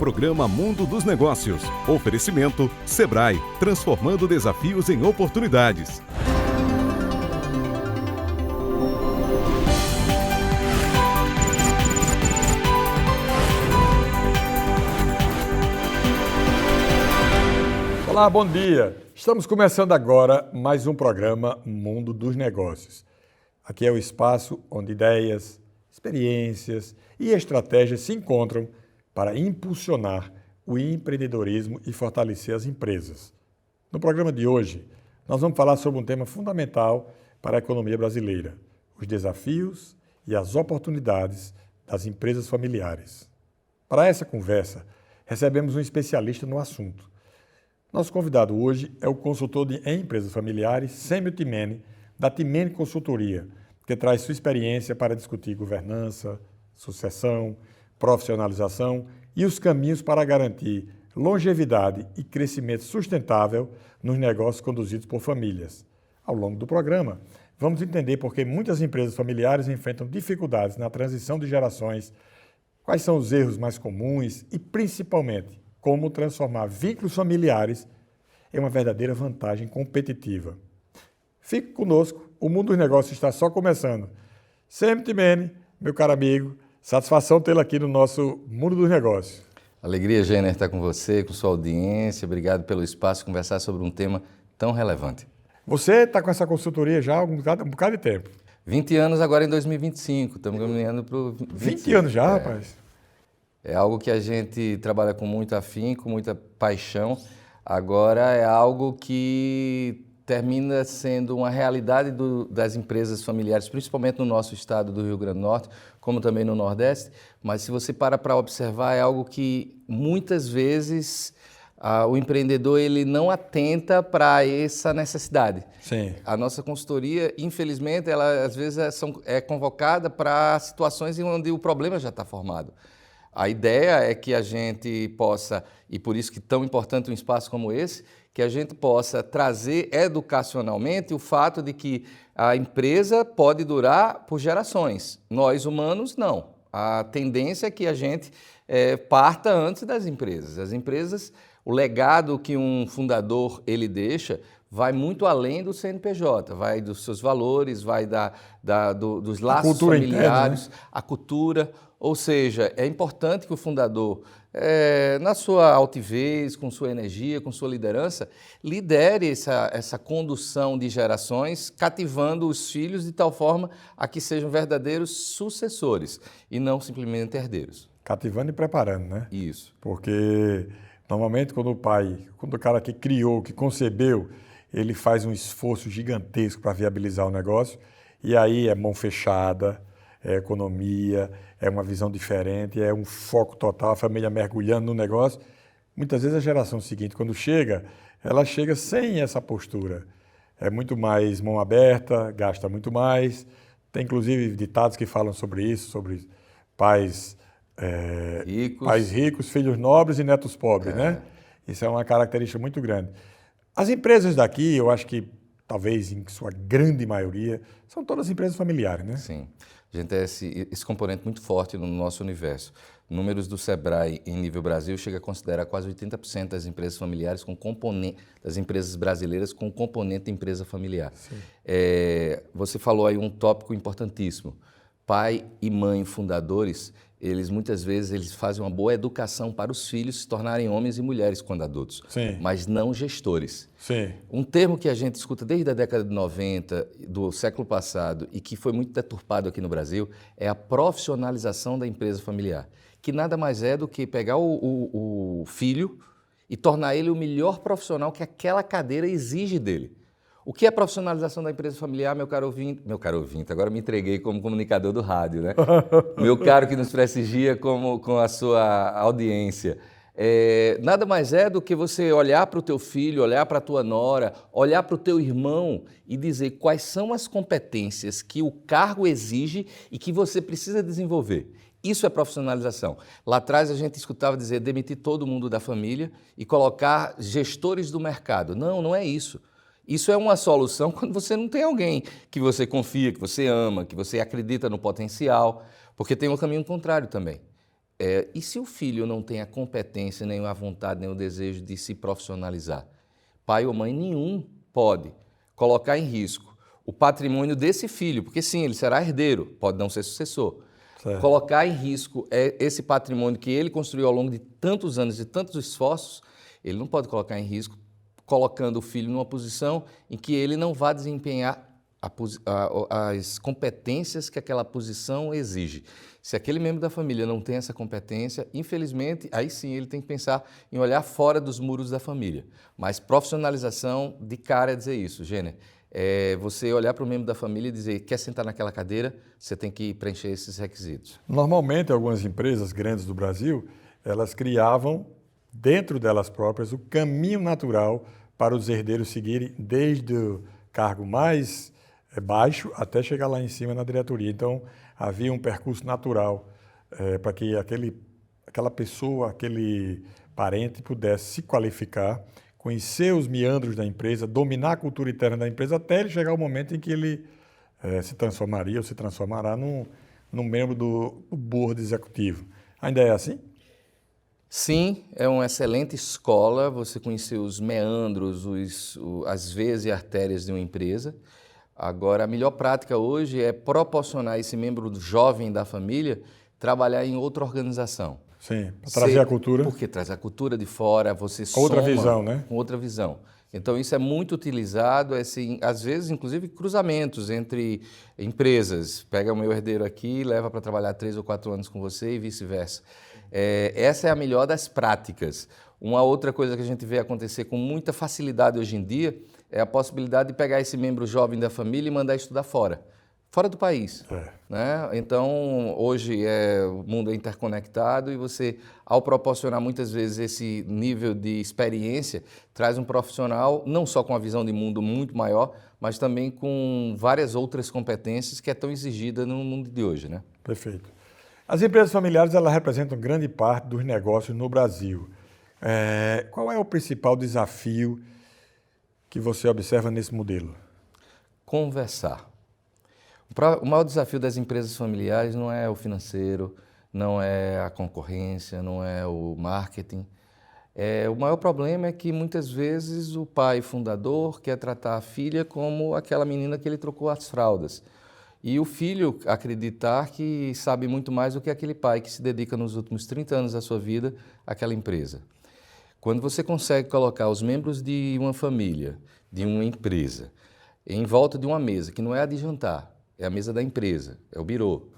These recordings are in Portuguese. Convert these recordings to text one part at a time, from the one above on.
Programa Mundo dos Negócios. Oferecimento Sebrae, transformando desafios em oportunidades. Olá, bom dia. Estamos começando agora mais um programa Mundo dos Negócios. Aqui é o espaço onde ideias, experiências e estratégias se encontram para impulsionar o empreendedorismo e fortalecer as empresas. No programa de hoje, nós vamos falar sobre um tema fundamental para a economia brasileira: os desafios e as oportunidades das empresas familiares. Para essa conversa, recebemos um especialista no assunto. Nosso convidado hoje é o consultor em empresas familiares, Sêmio Timene, da Timene Consultoria, que traz sua experiência para discutir governança, sucessão, profissionalização e os caminhos para garantir longevidade e crescimento sustentável nos negócios conduzidos por famílias. Ao longo do programa, vamos entender por que muitas empresas familiares enfrentam dificuldades na transição de gerações, quais são os erros mais comuns e, principalmente, como transformar vínculos familiares em uma verdadeira vantagem competitiva. Fique conosco, o Mundo dos Negócios está só começando. Sêmio Timene, meu caro amigo, satisfação tê-lo aqui no nosso Mundo dos Negócios. Alegria, Jenner, estar com você, com sua audiência. Obrigado pelo espaço, conversar sobre um tema tão relevante. Você está com essa consultoria já há um bocado de tempo. 20 anos agora em 2025, estamos caminhando para o 20 anos já, rapaz? É algo que a gente trabalha com muito afinco, com muita paixão. Agora é algo que termina sendo uma realidade das empresas familiares, principalmente no nosso estado do Rio Grande do Norte, como também no Nordeste. Mas se você para observar, é algo que muitas vezes o empreendedor ele não atenta para essa necessidade. Sim. A nossa consultoria, infelizmente, ela às vezes é convocada para situações em onde o problema já está formado. A ideia é que a gente possa, e por isso que é tão importante um espaço como esse, que a gente possa trazer educacionalmente o fato de que a empresa pode durar por gerações. Nós, humanos, não. A tendência é que a gente parta antes das empresas. As empresas, o legado que um fundador ele deixa vai muito além do CNPJ, vai dos seus valores, vai dos laços familiares, interna, né? A cultura. Ou seja, é importante que o fundador, na sua altivez, com sua energia, com sua liderança, lidere essa condução de gerações, cativando os filhos de tal forma a que sejam verdadeiros sucessores e não simplesmente herdeiros. Cativando e preparando, né? Isso. Porque normalmente quando o cara que criou, que concebeu, ele faz um esforço gigantesco para viabilizar o negócio, e aí é mão fechada, é economia, é uma visão diferente, é um foco total, a família mergulhando no negócio. Muitas vezes a geração seguinte, quando chega, ela chega sem essa postura. É muito mais mão aberta, gasta muito mais. Tem inclusive ditados que falam sobre isso, sobre pais ricos, filhos nobres e netos pobres, né? Isso é uma característica muito grande. As empresas daqui, eu acho que talvez em sua grande maioria, são todas empresas familiares, né? Sim. A gente tem esse componente muito forte no nosso universo. Números do Sebrae em nível Brasil chega a considerar quase 80% das empresas familiares das empresas brasileiras com componente de empresa familiar. Você falou aí um tópico importantíssimo. Pai e mãe fundadores, eles muitas vezes eles fazem uma boa educação para os filhos se tornarem homens e mulheres quando adultos, Sim. mas não gestores. Sim. Um termo que a gente escuta desde a década de 90 do século passado e que foi muito deturpado aqui no Brasil é a profissionalização da empresa familiar, que nada mais é do que pegar o filho e tornar ele o melhor profissional que aquela cadeira exige dele. O que é profissionalização da empresa familiar, meu caro ouvinte, agora me entreguei como comunicador do rádio, né? Meu caro que nos prestigia com a sua audiência. Nada mais é do que você olhar para o teu filho, olhar para a tua nora, olhar para o teu irmão e dizer quais são as competências que o cargo exige e que você precisa desenvolver. Isso é profissionalização. Lá atrás a gente escutava dizer demitir todo mundo da família e colocar gestores do mercado. Não, não é isso. Isso é uma solução quando você não tem alguém que você confia, que você ama, que você acredita no potencial, porque tem um caminho contrário também. E se o filho não tem a competência, nem a vontade, nem o desejo de se profissionalizar? Pai ou mãe nenhum pode colocar em risco o patrimônio desse filho, porque sim, ele será herdeiro, pode não ser sucessor. Certo. Colocar em risco esse patrimônio que ele construiu ao longo de tantos anos e tantos esforços, ele não pode colocar em risco colocando o filho numa posição em que ele não vá desempenhar as competências que aquela posição exige. Se aquele membro da família não tem essa competência, infelizmente, aí sim ele tem que pensar em olhar fora dos muros da família. Mas profissionalização, de cara, é dizer isso, Gêner. É você olhar para o membro da família e dizer, quer sentar naquela cadeira, você tem que preencher esses requisitos. Normalmente, algumas empresas grandes do Brasil, elas criavam, dentro delas próprias, o caminho natural para os herdeiros seguirem desde o cargo mais baixo até chegar lá em cima na diretoria. Então, havia um percurso natural para que aquela pessoa, aquele parente pudesse se qualificar, conhecer os meandros da empresa, dominar a cultura interna da empresa, até ele chegar ao momento em que ele se transformaria ou se transformará num membro do board executivo. Ainda é assim? Sim, é uma excelente escola você conhecer os meandros, as veias e artérias de uma empresa. Agora, a melhor prática hoje é proporcionar esse membro jovem da família trabalhar em outra organização. Sim, para trazer a cultura. Porque traz a cultura de fora, você Outra soma visão, né? com outra visão. Então, isso é muito utilizado, assim, às vezes, inclusive, cruzamentos entre empresas. Pega o meu herdeiro aqui, leva para trabalhar 3 ou 4 anos com você e vice-versa. Essa é a melhor das práticas. Uma outra coisa que a gente vê acontecer com muita facilidade hoje em dia é a possibilidade de pegar esse membro jovem da família e mandar estudar fora do país. Né? Então, hoje o mundo é interconectado e você, ao proporcionar muitas vezes esse nível de experiência, traz um profissional não só com uma visão de mundo muito maior, mas também com várias outras competências que é tão exigida no mundo de hoje. Né? Perfeito. As empresas familiares, elas representam grande parte dos negócios no Brasil. Qual é o principal desafio que você observa nesse modelo? Conversar. O maior desafio das empresas familiares não é o financeiro, não é a concorrência, não é o marketing. O maior problema é que muitas vezes o pai fundador quer tratar a filha como aquela menina que ele trocou as fraldas. E o filho acreditar que sabe muito mais do que aquele pai que se dedica nos últimos 30 anos da sua vida àquela empresa. Quando você consegue colocar os membros de uma família, de uma empresa, em volta de uma mesa, que não é a de jantar, é a mesa da empresa, é o birô,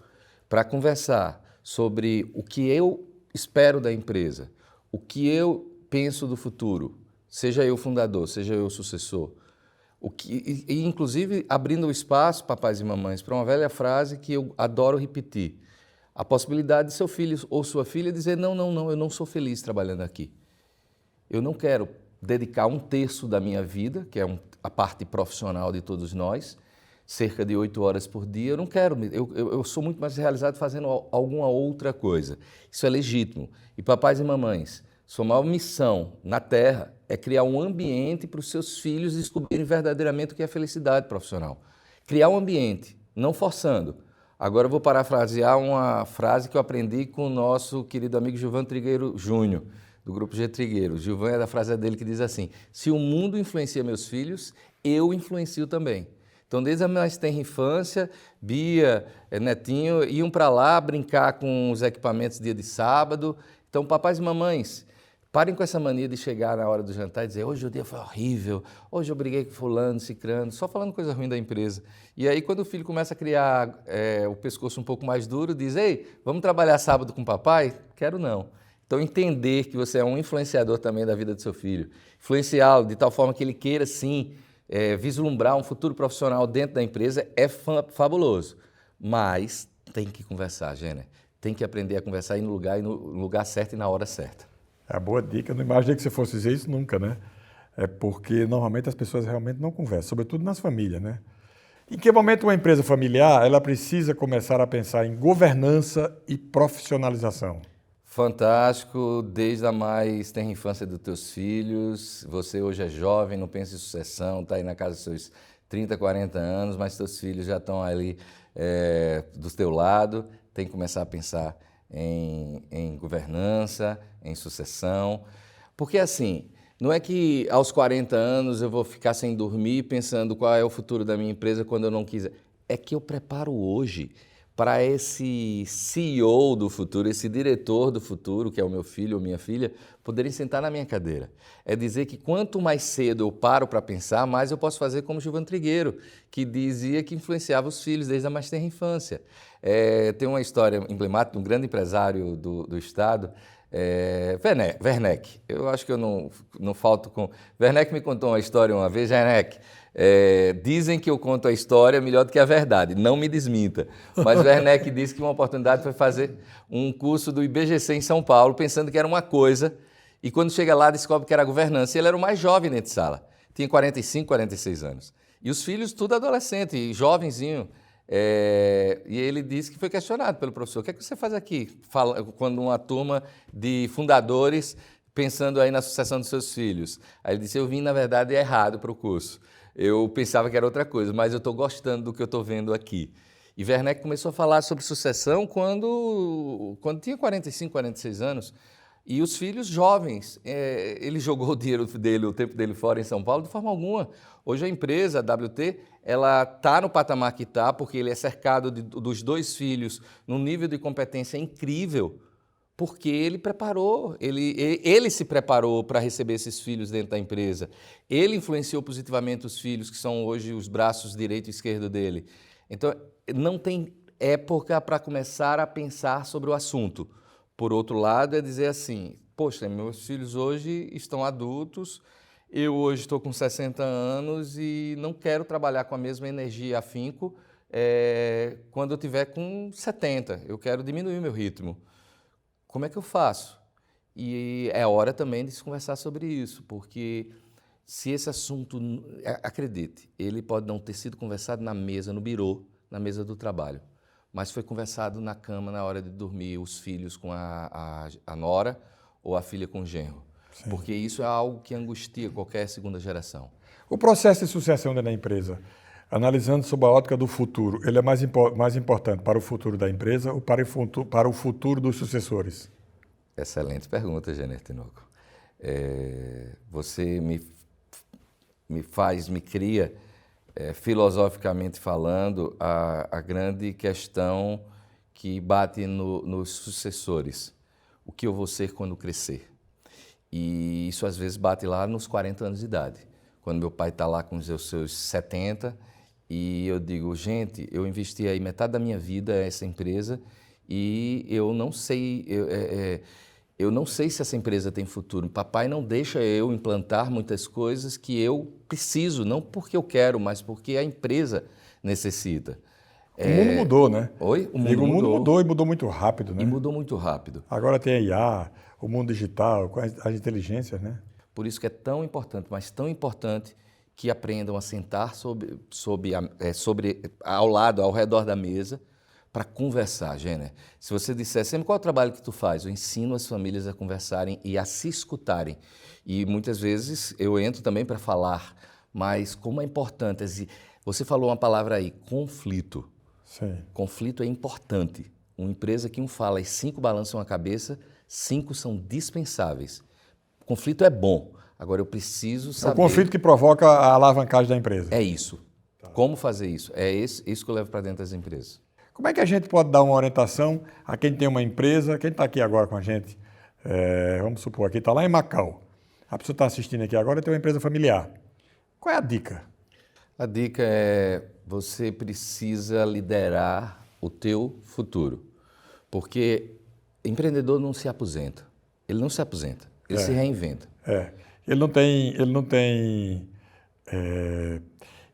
para conversar sobre o que eu espero da empresa, o que eu penso do futuro, seja eu fundador, seja eu sucessor, e inclusive abrindo o espaço, papais e mamães, para uma velha frase que eu adoro repetir, a possibilidade de seu filho ou sua filha dizer, não, eu não sou feliz trabalhando aqui. Eu não quero dedicar 1/3 da minha vida, que é a parte profissional de todos nós, cerca de 8 horas por dia, eu não quero, eu sou muito mais realizado fazendo alguma outra coisa. Isso é legítimo. E papais e mamães, sua maior missão na Terra é criar um ambiente para os seus filhos descobrirem verdadeiramente o que é felicidade profissional. Criar um ambiente, não forçando. Agora eu vou parafrasear uma frase que eu aprendi com o nosso querido amigo Gilvan Trigueiro Júnior, do Grupo G Trigueiro. Gilvan é da frase dele que diz assim, se o mundo influencia meus filhos, eu influencio também. Então, desde a mais tenra infância, Bia, Netinho, iam para lá brincar com os equipamentos dia de sábado. Então, papais e mamães, parem com essa mania de chegar na hora do jantar e dizer hoje o dia foi horrível, hoje eu briguei com fulano, cicrano, só falando coisa ruim da empresa. E aí, quando o filho começa a criar o pescoço um pouco mais duro, diz, ei, vamos trabalhar sábado com o papai? Quero não. Então, entender que você é um influenciador também da vida do seu filho, influenciá-lo de tal forma que ele queira, sim, vislumbrar um futuro profissional dentro da empresa é fabuloso. Mas tem que conversar, Gêner. Tem que aprender a conversar no lugar certo e na hora certa. É uma boa dica. Eu não imaginei que você fosse dizer isso nunca, né? É porque normalmente as pessoas realmente não conversam, sobretudo nas famílias, né? Em que momento uma empresa familiar ela precisa começar a pensar em governança e profissionalização? Fantástico, desde a mais tenra infância dos teus filhos. Você hoje é jovem, não pensa em sucessão, está aí na casa dos seus 30, 40 anos, mas teus filhos já estão ali do teu lado. Tem que começar a pensar em governança, em sucessão. Porque assim, não é que aos 40 anos eu vou ficar sem dormir pensando qual é o futuro da minha empresa quando eu não quiser. É que eu preparo hoje para esse CEO do futuro, esse diretor do futuro, que é o meu filho ou minha filha, poderem sentar na minha cadeira. É dizer que quanto mais cedo eu paro para pensar, mais eu posso fazer como Gilvan Trigueiro, que dizia que influenciava os filhos desde a mais tenra infância. Tem uma história emblemática de um grande empresário do Estado, Werneck. Eu acho que eu não falto com... Werneck me contou uma história uma vez, Werneck. Dizem que eu conto a história melhor do que a verdade, não me desminta. Mas Werneck disse que uma oportunidade foi fazer um curso do IBGC em São Paulo, pensando que era uma coisa, e quando chega lá descobre que era governança. E ele era o mais jovem dentro de sala, tinha 45, 46 anos. E os filhos tudo adolescente, jovenzinho. E ele disse que foi questionado pelo professor: o que é que você faz aqui? Quando uma turma de fundadores pensando aí na sucessão dos seus filhos. Aí ele disse: eu vim, na verdade, errado para o curso. Eu pensava que era outra coisa, mas eu estou gostando do que eu estou vendo aqui. E Werneck começou a falar sobre sucessão quando tinha 45, 46 anos. E os filhos jovens, ele jogou o dinheiro dele, o tempo dele fora em São Paulo de forma alguma. Hoje a empresa, a WT, ela está no patamar que está, porque ele é cercado dos dois filhos num nível de competência incrível, porque ele preparou, ele se preparou para receber esses filhos dentro da empresa. Ele influenciou positivamente os filhos, que são hoje os braços direito e esquerdo dele. Então, não tem época para começar a pensar sobre o assunto. Por outro lado, é dizer assim: poxa, meus filhos hoje estão adultos, eu hoje estou com 60 anos e não quero trabalhar com a mesma energia e afinco quando eu tiver com 70. Eu quero diminuir meu ritmo. Como é que eu faço? E é hora também de se conversar sobre isso, porque se esse assunto, acredite, ele pode não ter sido conversado na mesa, no birô, na mesa do trabalho, mas foi conversado na cama na hora de dormir, os filhos com a nora ou a filha com o genro. Sim. Porque isso é algo que angustia qualquer segunda geração. O processo de sucessão dentro da empresa, analisando sob a ótica do futuro, ele é mais importante para o futuro da empresa ou para o futuro dos sucessores? Excelente pergunta, Jenner Tinoco. Você me cria, filosoficamente falando, a grande questão que bate nos sucessores. O que eu vou ser quando crescer? E isso às vezes bate lá nos 40 anos de idade, quando meu pai está lá com os seus 70 e eu digo: gente, eu investi aí metade da minha vida nessa empresa e eu não sei, eu não sei se essa empresa tem futuro. Papai não deixa eu implantar muitas coisas que eu preciso, não porque eu quero, mas porque a empresa necessita. O mundo mudou, né? Oi? O mundo mudou e mudou muito rápido, né? E mudou muito rápido. Agora tem a IA, o mundo digital, com as inteligências, né? Por isso que é tão importante, mas tão importante, que aprendam a sentar ao lado, ao redor da mesa, para conversar, Jenner. Se você disser sempre qual é o trabalho que tu faz, eu ensino as famílias a conversarem e a se escutarem. E muitas vezes eu entro também para falar, mas como é importante, você falou uma palavra aí, conflito. Sim. Conflito é importante. Uma empresa que fala e 5 balançam a cabeça, 5 são dispensáveis. Conflito é bom, agora eu preciso saber... É o conflito que provoca a alavancagem da empresa. É isso. Tá. Como fazer isso? É isso que eu levo para dentro das empresas. Como é que a gente pode dar uma orientação a quem tem uma empresa, quem está aqui agora com a gente, vamos supor, aqui está lá em Macau, a pessoa está assistindo aqui agora e tem uma empresa familiar. Qual é a dica? A dica é: você precisa liderar o teu futuro, porque empreendedor não se aposenta, ele não se aposenta, ele se reinventa. Ele não tem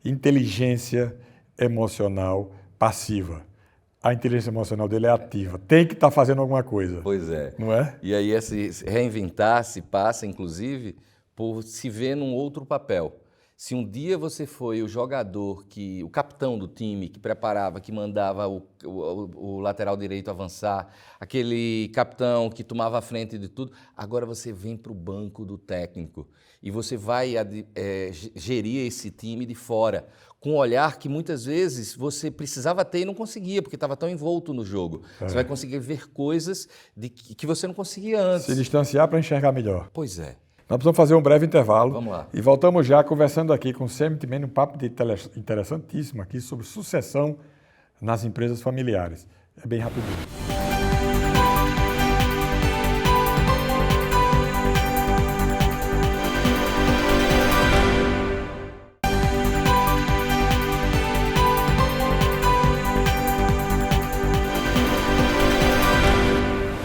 inteligência emocional passiva. A inteligência emocional dele é ativa. Tem que estar fazendo alguma coisa. Pois é. Não é? E aí esse reinventar se passa, inclusive, por se ver num outro papel. Se um dia você foi o jogador, o capitão do time, que preparava, que mandava o lateral direito avançar, aquele capitão que tomava a frente de tudo, agora você vem para o banco do técnico e você vai gerir esse time de fora, com um olhar que muitas vezes você precisava ter e não conseguia, porque estava tão envolto no jogo. Você vai conseguir ver coisas que você não conseguia antes. Se distanciar para enxergar melhor. Pois é. Nós precisamos fazer um breve intervalo. Vamos lá. E voltamos já conversando aqui com o CMTMN, um papo interessantíssimo aqui sobre sucessão nas empresas familiares. É bem rapidinho.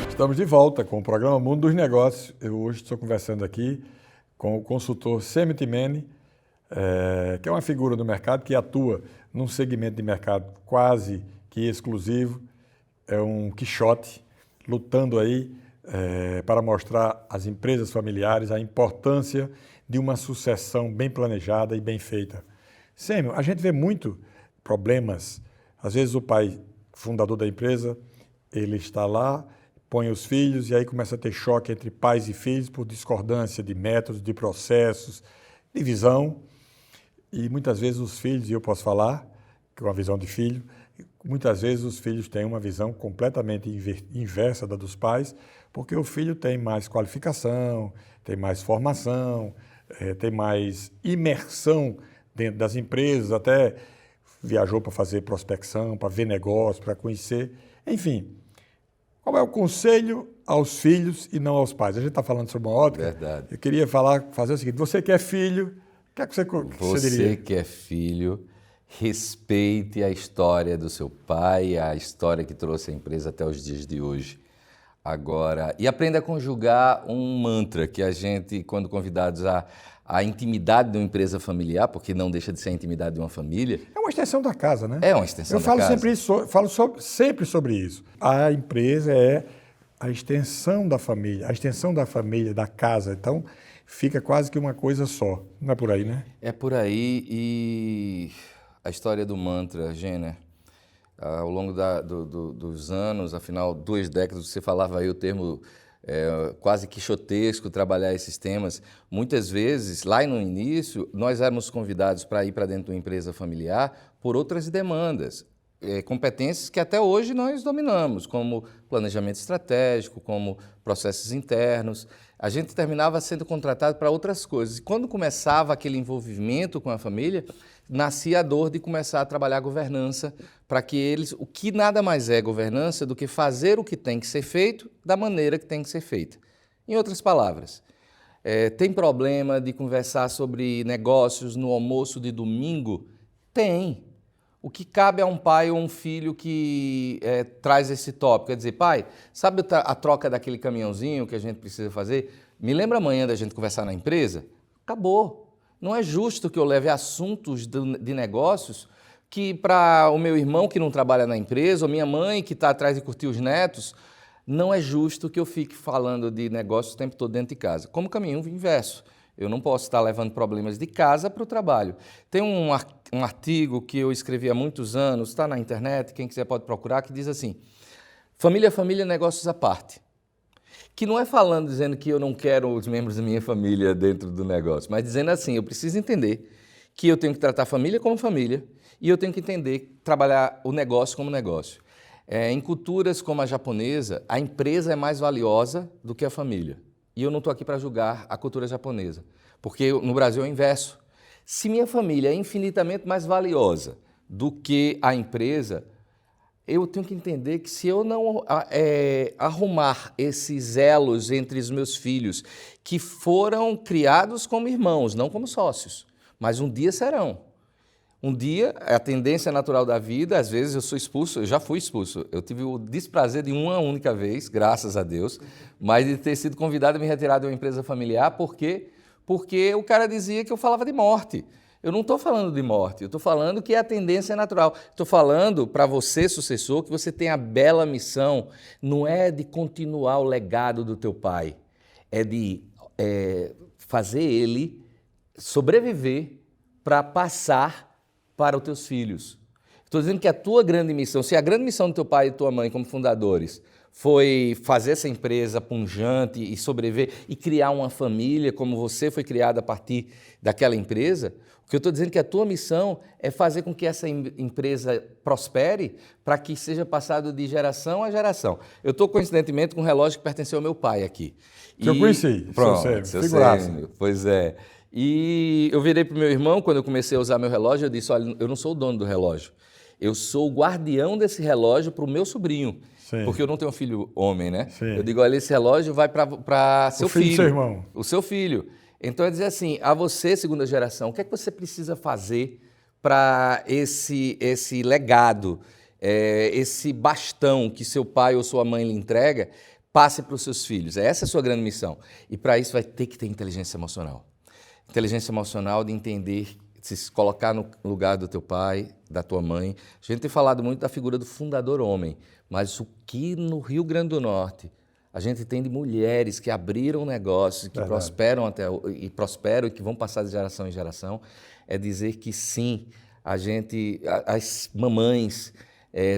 Estamos de volta com o programa Mundo dos Negócios. Eu hoje estou conversando aqui com o consultor CMTMN, que é uma figura do mercado que atua num segmento de mercado quase que exclusivo, é um quixote, lutando aí para mostrar às empresas familiares a importância de uma sucessão bem planejada e bem feita. Sêmio, a gente vê muito problemas. Às vezes o pai, fundador da empresa, ele está lá, põe os filhos e aí começa a ter choque entre pais e filhos por discordância de métodos, de processos, de visão. E muitas vezes os filhos, e eu posso falar, que é uma visão de filho, muitas vezes os filhos têm uma visão completamente inversa da dos pais, porque o filho tem mais qualificação, tem mais formação, tem mais imersão dentro das empresas, até viajou para fazer prospecção, para ver negócio, para conhecer, enfim. Qual é o conselho aos filhos e não aos pais? A gente está falando sobre uma ótica. Verdade. Eu queria fazer o seguinte, você que é filho, o que é que você diria? Você que é filho, respeite a história do seu pai, a história que trouxe a empresa até os dias de hoje. Agora, e aprenda a conjugar um mantra que a gente, quando convidados à intimidade de uma empresa familiar, porque não deixa de ser a intimidade de uma família. É uma extensão da casa, né? É uma extensão da casa. Eu falo sempre sobre isso. A empresa é a extensão da família, da casa. Então, fica quase que uma coisa só. Não é por aí, né? É por aí e a história do mantra, Gêner, ao longo dos anos, afinal, 2 décadas, você falava aí o termo quase quixotesco, trabalhar esses temas. Muitas vezes, lá no início, nós éramos convidados para ir para dentro de uma empresa familiar por outras demandas, competências que até hoje nós dominamos, como planejamento estratégico, como processos internos. A gente terminava sendo contratado para outras coisas. E quando começava aquele envolvimento com a família, nascia a dor de começar a trabalhar a governança para que o que nada mais é governança do que fazer o que tem que ser feito da maneira que tem que ser feita. Em outras palavras, tem problema de conversar sobre negócios no almoço de domingo? Tem. O que cabe a um pai ou um filho que traz esse tópico? Quer dizer, pai, sabe a troca daquele caminhãozinho que a gente precisa fazer? Me lembra amanhã da gente conversar na empresa? Acabou. Não é justo que eu leve assuntos de negócios que para o meu irmão que não trabalha na empresa, ou minha mãe que está atrás de curtir os netos, não é justo que eu fique falando de negócios o tempo todo dentro de casa. Como caminho inverso. Eu não posso estar levando problemas de casa para o trabalho. Tem um artigo que eu escrevi há muitos anos, está na internet, quem quiser pode procurar, que diz assim, família, negócios à parte. Que não é dizendo que eu não quero os membros da minha família dentro do negócio, mas dizendo assim, eu preciso entender que eu tenho que tratar a família como família e eu tenho que entender, trabalhar o negócio como negócio. Em culturas como a japonesa, a empresa é mais valiosa do que a família. E eu não estou aqui para julgar a cultura japonesa, porque no Brasil é o inverso. Se minha família é infinitamente mais valiosa do que a empresa, eu tenho que entender que se eu não arrumar esses elos entre os meus filhos, que foram criados como irmãos, não como sócios, mas um dia serão. Um dia, a tendência natural da vida, às vezes eu sou expulso, eu já fui expulso. Eu tive o desprazer de uma única vez, graças a Deus, mas de ter sido convidado a me retirar de uma empresa familiar, porque o cara dizia que eu falava de morte. Eu não estou falando de morte, eu estou falando que é a tendência natural. Estou falando para você, sucessor, que você tem a bela missão, não é de continuar o legado do teu pai, é de fazer ele sobreviver para passar para os teus filhos. Estou dizendo que a tua grande missão, se a grande missão do teu pai e tua mãe como fundadores foi fazer essa empresa pujante e sobreviver e criar uma família como você foi criado a partir daquela empresa, o que eu estou dizendo é que a tua missão é fazer com que essa empresa prospere para que seja passado de geração a geração. Eu estou, coincidentemente, com um relógio que pertenceu ao meu pai aqui. Que eu conheci, pronto, seu figuraça. Pois é. E eu virei para o meu irmão, quando eu comecei a usar meu relógio, eu disse, olha, eu não sou o dono do relógio. Eu sou o guardião desse relógio para o meu sobrinho. Sim. Porque eu não tenho um filho homem, né? Sim. Eu digo, olha, esse relógio vai para seu filho. O filho do seu irmão. O seu filho. Então, é dizer assim, a você, segunda geração, o que é que você precisa fazer para esse legado, esse bastão que seu pai ou sua mãe lhe entrega, passe para os seus filhos? Essa é a sua grande missão. E para isso vai ter que ter inteligência emocional. Inteligência emocional de entender, se colocar no lugar do teu pai, da tua mãe. A gente tem falado muito da figura do fundador homem, mas o que no Rio Grande do Norte a gente tem de mulheres que abriram negócios, que prosperam e que vão passar de geração em geração, é dizer que sim, as mamães,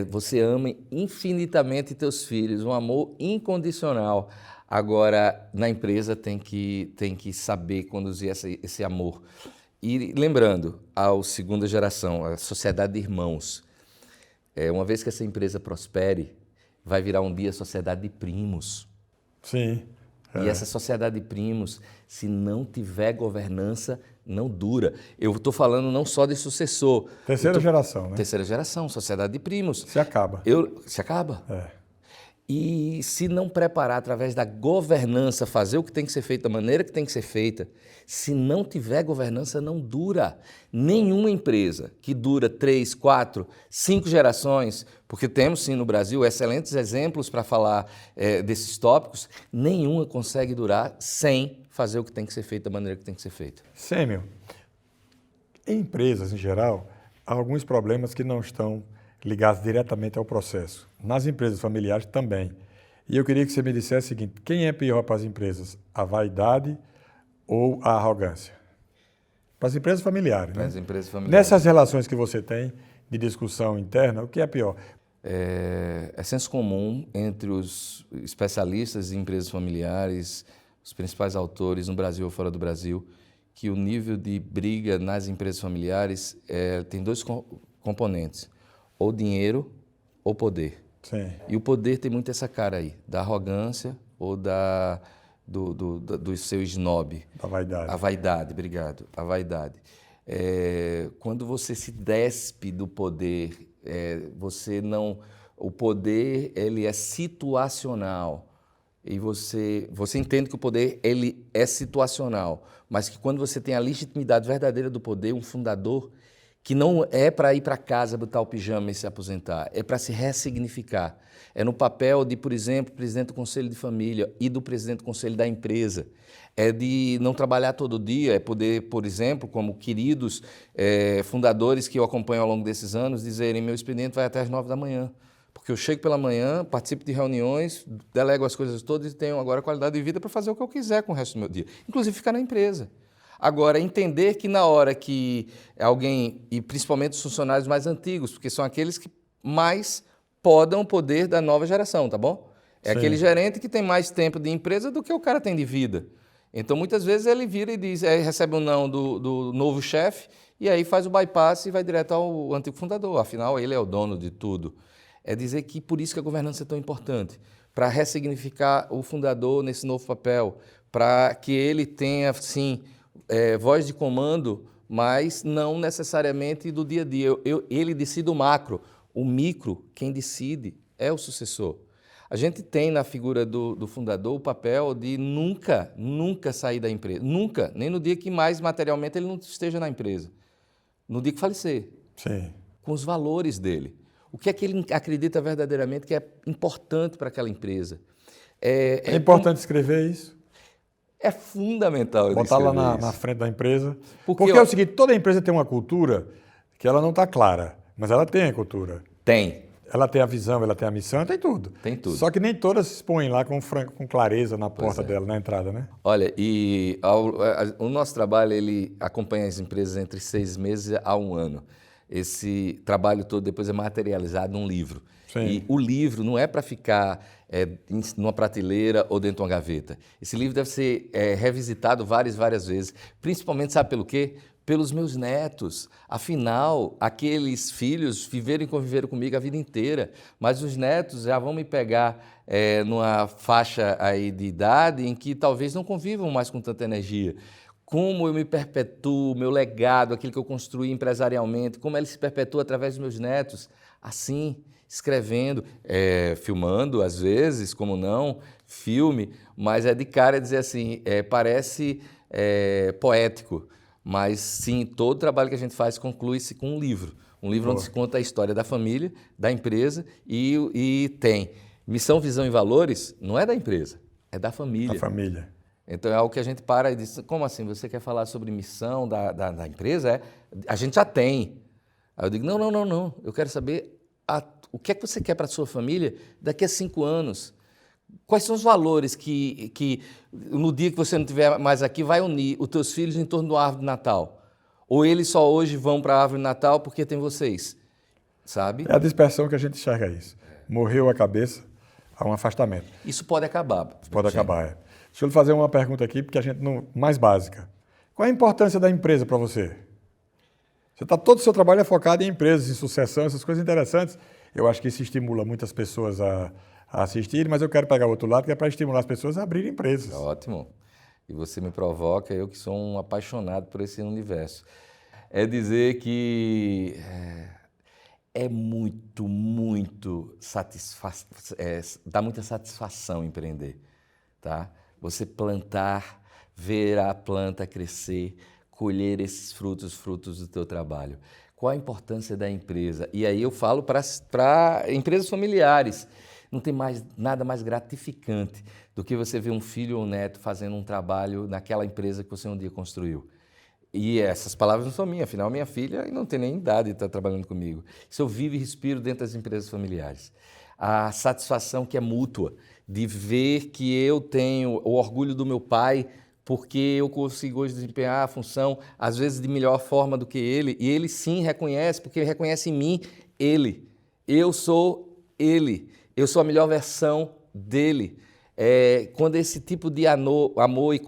você ama infinitamente teus filhos, um amor incondicional. Agora, na empresa tem que saber conduzir esse amor. E lembrando, ao segunda geração, a sociedade de irmãos, uma vez que essa empresa prospere, vai virar um dia a sociedade de primos. Sim. E essa sociedade de primos, se não tiver governança, não dura. Eu estou falando não só de sucessor. Terceira geração, né? Terceira geração, sociedade de primos. Se acaba. Se acaba. E se não preparar através da governança, fazer o que tem que ser feito da maneira que tem que ser feita, se não tiver governança, não dura. Nenhuma empresa que dura 3, 4, 5 gerações, porque temos sim no Brasil excelentes exemplos para falar desses tópicos, nenhuma consegue durar sem fazer o que tem que ser feito da maneira que tem que ser feito. Sêmio, em empresas em geral, há alguns problemas que não estão ligados diretamente ao processo. Nas empresas familiares também. E eu queria que você me dissesse o seguinte, quem é pior para as empresas, a vaidade ou a arrogância? Para as empresas familiares, né? Para as empresas familiares. Nessas relações que você tem de discussão interna, o que é pior? É senso comum entre os especialistas em empresas familiares, os principais autores no Brasil ou fora do Brasil, que o nível de briga nas empresas familiares tem dois componentes. Ou dinheiro ou poder. Sim. E o poder tem muito essa cara aí, da arrogância ou do seu snob. Da vaidade. A vaidade, obrigado. A vaidade. Quando você se despe do poder, você não... O poder, ele é situacional. E você entende que o poder, ele é situacional. Mas que quando você tem a legitimidade verdadeira do poder, um fundador... que não é para ir para casa, botar o pijama e se aposentar, é para se ressignificar. É no papel de, por exemplo, presidente do Conselho de Família e do presidente do Conselho da empresa. É de não trabalhar todo dia, é poder, por exemplo, como queridos fundadores que eu acompanho ao longo desses anos, dizerem, meu expediente vai até às 9 da manhã, porque eu chego pela manhã, participo de reuniões, delego as coisas todas e tenho agora qualidade de vida para fazer o que eu quiser com o resto do meu dia, inclusive ficar na empresa. Agora, entender que na hora que alguém, e principalmente os funcionários mais antigos, porque são aqueles que mais podam o poder da nova geração, tá bom? É Sim. Aquele gerente que tem mais tempo de empresa do que o cara tem de vida. Então, muitas vezes ele vira e diz, recebe um não do novo chefe, e aí faz o bypass e vai direto ao antigo fundador. Afinal, ele é o dono de tudo. É dizer que por isso que a governança é tão importante, para ressignificar o fundador nesse novo papel, para que ele tenha, sim, voz de comando, mas não necessariamente do dia a dia. Ele decide o macro, o micro, quem decide é o sucessor. A gente tem na figura do fundador o papel de nunca sair da empresa, nunca, nem no dia que mais materialmente ele não esteja na empresa, no dia que falecer, Sim. com os valores dele. O que é que ele acredita verdadeiramente que é importante para aquela empresa. É importante escrever isso? É fundamental. Botar lá na frente da empresa. Porque é o seguinte, toda empresa tem uma cultura que ela não está clara, mas ela tem a cultura. Tem. Ela tem a visão, ela tem a missão, tem tudo. Tem tudo. Só que nem todas se expõem lá com clareza na porta dela, na entrada, né? Olha, e o nosso trabalho, ele acompanha as empresas entre 6 meses a 1 ano. Esse trabalho todo depois é materializado num livro. Sim. E o livro não é para ficar numa prateleira ou dentro de uma gaveta. Esse livro deve ser revisitado várias vezes, principalmente, sabe pelo quê? Pelos meus netos. Afinal, aqueles filhos viveram e conviveram comigo a vida inteira, mas os netos já vão me pegar numa faixa aí de idade em que talvez não convivam mais com tanta energia. Como eu me perpetuo, meu legado, aquilo que eu construí empresarialmente, como ele se perpetua através dos meus netos, assim, escrevendo, filmando às vezes, como não, filme, mas é de cara dizer assim, parece poético, mas sim, todo o trabalho que a gente faz conclui-se com um livro onde se conta a história da família, da empresa e tem missão, visão e valores, não é da empresa, é da família. Da família. Então é algo que a gente para e diz, como assim, você quer falar sobre missão da empresa? A gente já tem. Aí eu digo, não, eu quero saber o que é que você quer para a sua família daqui a 5 anos. Quais são os valores que no dia que você não estiver mais aqui, vai unir os teus filhos em torno da árvore de Natal? Ou eles só hoje vão para a árvore de Natal porque tem vocês, sabe? É a dispersão que a gente enxerga isso. Morreu a cabeça, há um afastamento. Isso pode acabar. Pode acabar, Deixa eu lhe fazer uma pergunta aqui, porque a gente mais básica. Qual é a importância da empresa para você? Todo o seu trabalho é focado em empresas, em sucessão, essas coisas interessantes. Eu acho que isso estimula muitas pessoas a assistirem, mas eu quero pegar o outro lado, que é para estimular as pessoas a abrirem empresas. Ótimo. E você me provoca, eu que sou um apaixonado por esse universo. É dizer que é muito dá muita satisfação empreender, tá? Você plantar, ver a planta crescer, colher esses frutos do teu trabalho. Qual a importância da empresa? E aí eu falo para empresas familiares. Não tem nada mais gratificante do que você ver um filho ou um neto fazendo um trabalho naquela empresa que você um dia construiu. E essas palavras não são minhas, afinal minha filha não tem nem idade de estar trabalhando comigo. Isso eu vivo e respiro dentro das empresas familiares. A satisfação que é mútua, de ver que eu tenho o orgulho do meu pai, porque eu consigo hoje desempenhar a função, às vezes de melhor forma do que ele, e ele sim reconhece, porque ele reconhece em mim ele. Eu sou ele, eu sou a melhor versão dele. Quando esse tipo de amor e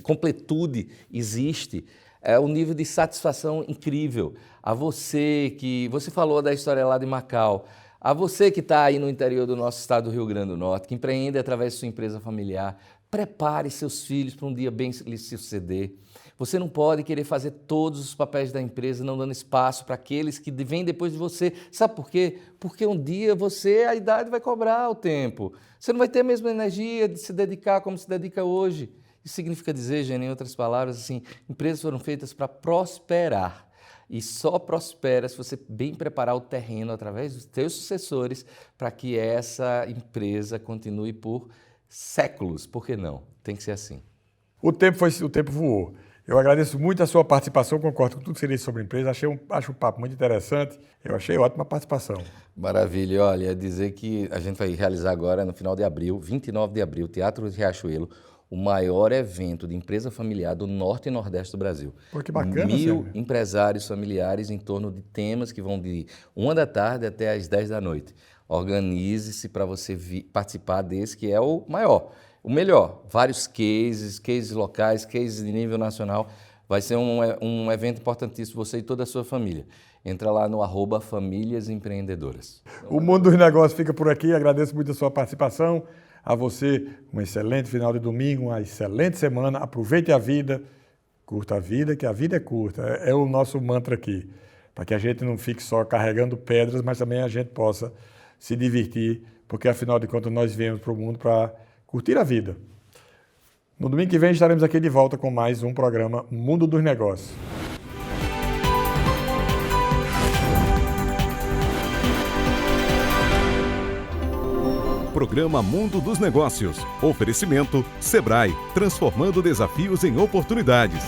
completude existe, é um nível de satisfação incrível. A você você falou da história lá de Macau, a você que está aí no interior do nosso estado do Rio Grande do Norte, que empreende através de sua empresa familiar, prepare seus filhos para um dia bem lhe suceder. Você não pode querer fazer todos os papéis da empresa, não dando espaço para aqueles que vêm depois de você. Sabe por quê? Porque um dia a idade vai cobrar o tempo. Você não vai ter a mesma energia de se dedicar como se dedica hoje. Isso significa dizer, Gênio, em outras palavras, assim, empresas foram feitas para prosperar. E só prospera se você bem preparar o terreno através dos seus sucessores para que essa empresa continue por séculos. Por que não? Tem que ser assim. O tempo voou. Eu agradeço muito a sua participação, concordo com tudo que você disse sobre a empresa, acho o papo muito interessante, eu achei ótima participação. Maravilha, olha, dizer que a gente vai realizar agora, no final de abril, 29 de abril, Teatro de Riachuelo, o maior evento de empresa familiar do Norte e Nordeste do Brasil. Pô, que bacana, 1000 empresários familiares em torno de temas que vão de 1 da tarde até às 10 da noite. Organize-se para você participar desse, que é o maior. O melhor, vários cases locais, cases de nível nacional. Vai ser um evento importantíssimo, você e toda a sua família. Entra lá no @Famílias Empreendedoras. O Mundo dos Negócios fica por aqui, agradeço muito a sua participação. A você, um excelente final de domingo, uma excelente semana. Aproveite a vida, curta a vida, que a vida é curta. É o nosso mantra aqui, para que a gente não fique só carregando pedras, mas também a gente possa se divertir, porque afinal de contas nós viemos para o mundo para curtir a vida. No domingo que vem estaremos aqui de volta com mais um programa Mundo dos Negócios. Programa Mundo dos Negócios. Oferecimento Sebrae, transformando desafios em oportunidades.